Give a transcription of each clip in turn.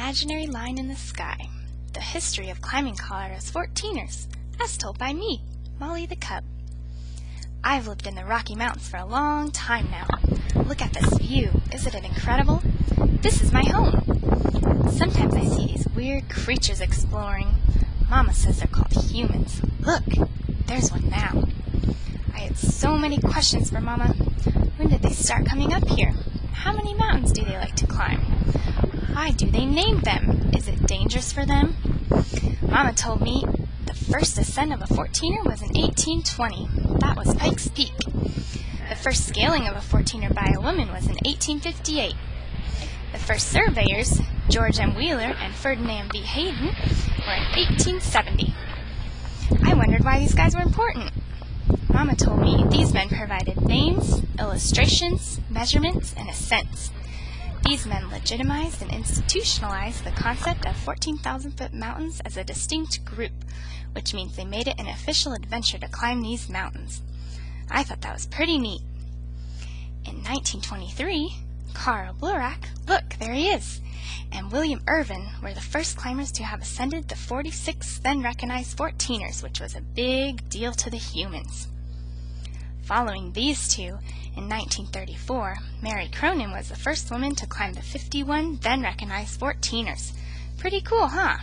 imaginary line in the sky. The history of climbing Colorado's 14ers, as told by me, Molly the Cub. I've lived in the Rocky Mountains for a long time now. Look at this view. Isn't it incredible? This is my home. Sometimes I see these weird creatures exploring. Mama says they're called humans. Look, there's one now. I had so many questions for Mama. When did they start coming up here? How many mountains do they like to climb? Why do they name them? Is it dangerous for them? Mama told me the first ascent of a 14er was in 1820. That was Pikes Peak. The first scaling of a 14er by a woman was in 1858. The first surveyors, George M. Wheeler and Ferdinand V. Hayden, were in 1870. I wondered why these guys were important. Mama told me these men provided names, illustrations, measurements, and ascents. These men legitimized and institutionalized the concept of 14,000-foot mountains as a distinct group, which means they made it an official adventure to climb these mountains. I thought that was pretty neat. In 1923, Karl Blurack, look, there he is, and William Irvin were the first climbers to have ascended the 46 then recognized 14ers, which was a big deal to the humans. Following these two, in 1934, Mary Cronin was the first woman to climb the 51 then recognized 14ers. Pretty cool, huh?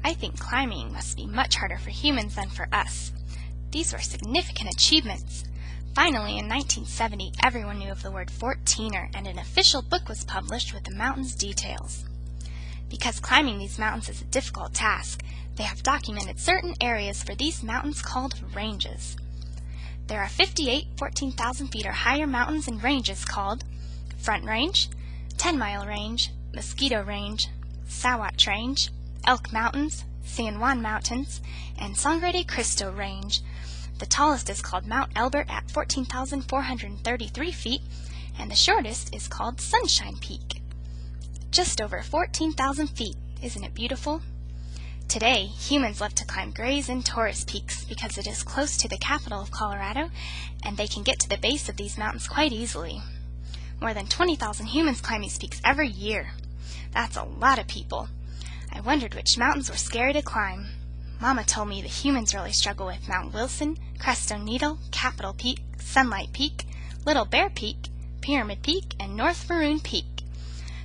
I think climbing must be much harder for humans than for us. These were significant achievements. Finally, in 1970, everyone knew of the word 14er, and an official book was published with the mountain's details. Because climbing these mountains is a difficult task, they have documented certain areas for these mountains called ranges. There are 58 14,000 feet or higher mountains and ranges called Front Range, 10 Mile Range, Mosquito Range, Sawat Range, Elk Mountains, San Juan Mountains, and Sangre de Cristo Range. The tallest is called Mount Elbert at 14,433 feet, and the shortest is called Sunshine Peak. Just over 14,000 feet. Isn't it beautiful? Today, humans love to climb Gray's and Taurus peaks because it is close to the capital of Colorado, and they can get to the base of these mountains quite easily. More than 20,000 humans climb these peaks every year. That's a lot of people. I wondered which mountains were scary to climb. Mama told me the humans really struggle with Mount Wilson, Crestone Needle, Capitol Peak, Sunlight Peak, Little Bear Peak, Pyramid Peak, and North Maroon Peak.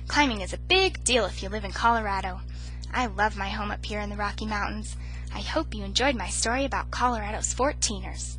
Climbing is a big deal if you live in Colorado. I love my home up here in the Rocky Mountains. I hope you enjoyed my story about Colorado's 14ers.